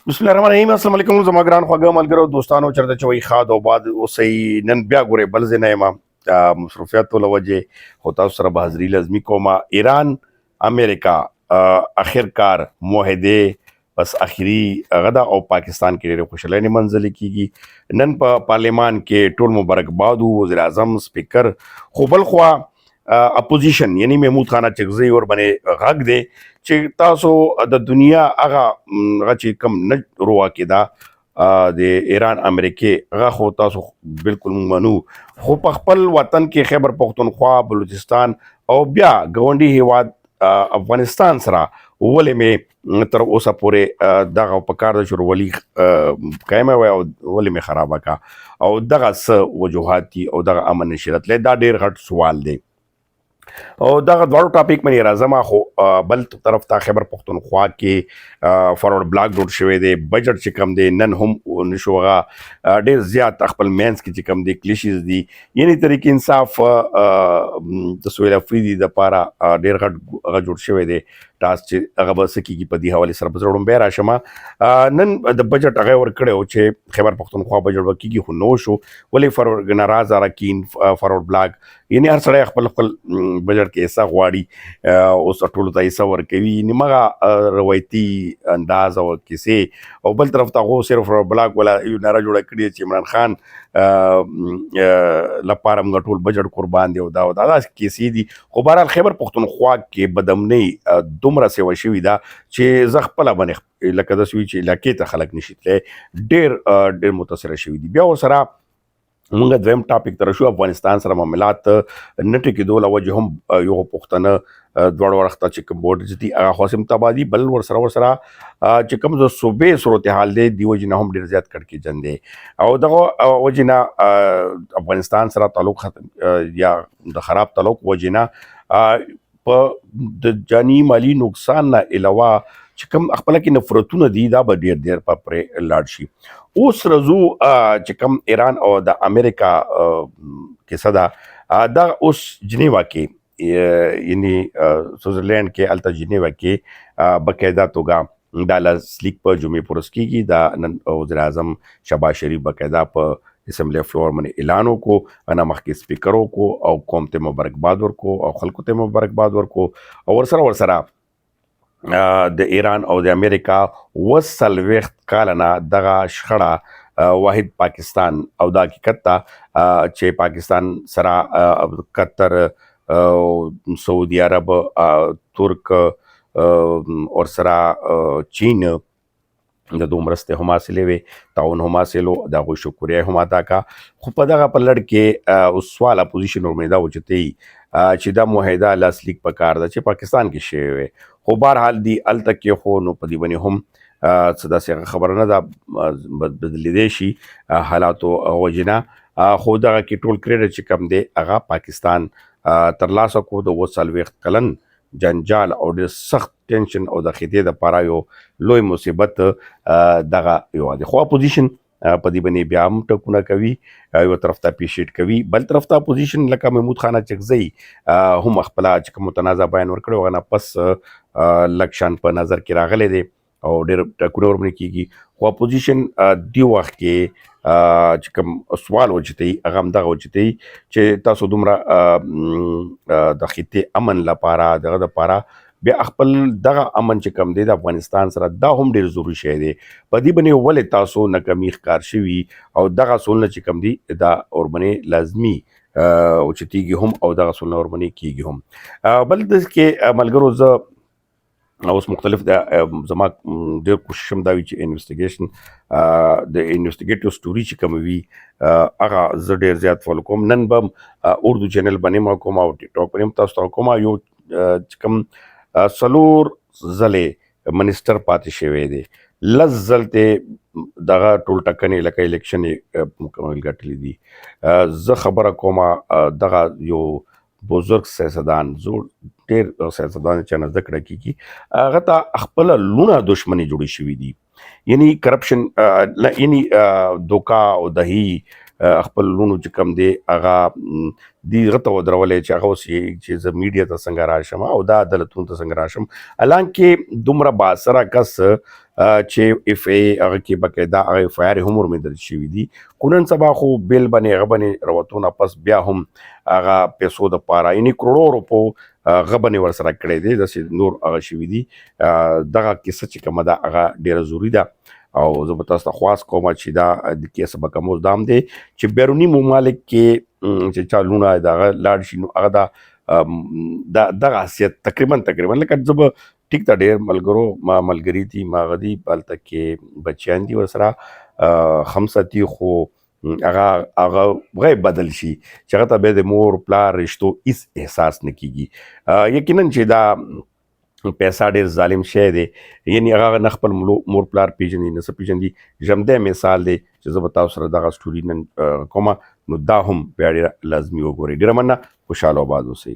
बिस्मिल्लाहिर्रहमानिर्रहीम अस्सलाम वालेकुम زما ګران خواږه ملګرو دوستانو چرته چې وای خاد او باد اوسې نن بیا ګوره بل ځای نه یم مصروفیاتو له وجې خو تاسو سره به حاضري لازمي کومه ایران امریکا اخرکار معاهدې بس اخري غدا او پاکستان کې ډېرې خوشالۍ منځلې کیږي نن په پارلیمان کې ټول مبارکباد وزیر اعظم سپیکر خو بل خوا اپوزیشن یعنی محمود خان چغزی ور باندې غږ دی چې تاسو د دنیا هغه چې کم نه روا کېده د ایران امریکې هغه خو تاسو بالکل منو خو په خپل وطن کې خیبر پختونخوا بلوچستان او بیا ګاونډي هیواد افغانستان سره ولې مې تر اوسه پورې دغه په کار د شورولي قایمه وای او ولې مې خرابه کا او دغه څه وجوهات دي او دغه امن نشرت له دا ډیر غټ سوال دی او دغه دواړو ټاپک باندې راځم خو بل طرف ته خیبر پختونخوا کې فارورډ بلاک جوړ شوی دی بجټ چې کم دی نن هم نشو هغه ډیر زیات خپل مینس کې چې کم دی کلیشز دي یعنی طریق انصاف د سویل افریدي د پاره ډیر غټ هغه جوړ شوی دی تاسو چې هغه به سکیږي په دې حواله سره به زړم به راشم نن د بجټ هغه ور کړو چې خیبر پختونخوا بجټ وکیږي خو نو شو ولې فارورډ ناراض راکین فارورډ بلاک یعنی هر سړی خپل بجټ کې حصہ غواړي اوس ټولو ته حصہ ورکوي نیمه روایتي انداز او کیسې او بل طرف ته هغو صرف بلاک ولا یو ناره جوړه کړې چې عمران خان لپاره موږ ټول بجټ قربان دی او دا کیسې دي خو بهرحال خیبر پختونخوا کې بدامنۍ دومره سیوه شوې ده چې زه خپله باندې لکه داسې وي چې علاقې ته خلک نشي تللی ډېر متاثره شوي دي بیا ورسره مونږ دویم ټاپک ته راشو افغانستان سره معاملات نه ټکېدو له وجې هم یو پښتانه دواړه وړخته چې کوم بورډ دي هغه خاصم تبادي بل ورسره چې کوم د صوبې صورتحال دی د وجې نه هم ډېر زیات کړکېچن دی او دغه وجې نه افغانستان سره تعلق یا د خراب تعلق وجې نه په د جاني مالي نقصان نه علاوه چې کوم خپله کې نفرتونه دي دا به ډېر په پرې لاړ شي اوس رضو چې کوم ایران او د امریکا کیسه ده دا اوس جنیوا کې یعنی سویټزرلینډ کې هلته جنیوا کې باقاعده توګه دا لاسلیک په جمعې په ورځ کېږي دا نن وزیر اعظم شهباز شریف باقاعده په اسمبلی فلور باندې اعلان وکړو انا مخکې سپیکر وکړو او قوم ته مبارکباد ورکړو او خلکو ته مبارکباد ورکړو او ورسره د ایران او د امریکا 40 کاله نه دغه شخړه واحد پاکستان او دا حقیقت ته چې پاکستان سره قطر سعودي عرب ترک اور سره چین د دوه مرستې هم حاصلې وې تعاون هم حاصلو د هغوی شکریه هم ادا کا خو په دغه په لړ کې اوس سوال اپوزیشن ورمنې دا و چې دا معاهده لاسلیک په کار ده چې پاکستان کې شوی وی خو بهرحال دی هلته کې خو نو په دې باندې هم څه داسې خبره نه ده بدلېدی شي حالاتو وجې نه خو دغه کې ټول کریډټ چې کم دی هغه پاکستان ترلاسه کړو د 40 کلن جنجال او ډېر سخت ټینشن او د خطې دپاره یو لوی مصیبت دغه یو دی خو اپوزیشن په دې باندې بیا هم ټکونه کوي یو طرف ته اپریشیټ کوي بل طرف ته اپوزیشن لکه محمود خان چغزی هم خپله چې کوم متنازع بیان ورکړی هغه نه پس لکشان په نظر کې راغلی دی او ډېر ټکونه ورباندې کېږي خو اپوزیشن دې وخت کې چې کوم سوال وچتوي هغه همدغه وچتوي چې تاسو دومره د خطې امن لپاره دغه دپاره بیا خپل دغه امن چې کم دی د افغانستان سره دا هم ډېر ضروري شی دی په دې باندې ولې تاسو ناکامي ښکار شوي او دغه سولونه چې کم دي دا ورباندې لازمي اوچتېږي هم او دغه سولونه ورباندې کېږي هم بل داسې کې ملګرو زه اوس مختلف زما ډېر کوشش هم دا وي چې انویسټیګیشن د انویسټیګیټیو سټوري چې کوم وي هغه زه ډېر زیات فالو کوم نن به اردو چینل باندې ما کوم او ټیک ټاک باندې هم تاسو ته کوم یو چې کوم څلور ځلې منسټر پاتې شوی دی لس ځلې دغه ټول ټکنې لکه الیکشن یې مکمل ګټلی دي زه خبره کوم دغه یو بزرگ سیاستدان زور ډېر سیاستدان چې نه زده کړه کېږي هغه ته خپله لوڼه دشمني جوړې شوي دي یعنی کرپشن یعنی دوکا او دهي خپل لونو چې کم دی هغه دغه ته ودرولې چې هغه اوس چې زه میډیا ته څنګه راشم او دا عدالتونو ته څنګه راشم، حالانکې دومره بااثره کس چې اف ای هغه کې باقاعده هغه اف آی آر هم ورمېدل شوي دي، خو نن سبا خو بیل باندې هغه باندې راوتونه پس بیا هم هغه پیسو دپاره یعنې کروړو روپو هغه باندې ورسره کړی دی، داسې نور هغه شوي دي. دغه کیسه چې کومه ده هغه ډېره ضروري ده او زه به تاسو ته خواست کوم چې دا د کیسه به کوم اوس دا هم دی چې بیروني ممالک کې چې چا لونه د هغه لاړ شي نو هغه دغه حیثیت تقریبا لکه زه به ټیک ته ډېر ملګرو ما ملګري دي ما هغه دي هلته کې بچیان دي ورسره خمسه خو هغه غیب بدل شي چې هغه ته بیا د مور پلار رشتو هېڅ احساس نه کېږي. یقینا چې دا پیسه ډېر ظالم شی دی، یعنې هغه نه خپل مور پلار پېژني نه څه پېژندي. ژمدی مثال دی چې زه به تاسو سره دغه سټوري نن کومه نو دا هم بیا ډېره لازمي وګورئ. ډېره مننه، خوشحاله او آباد اوسئ.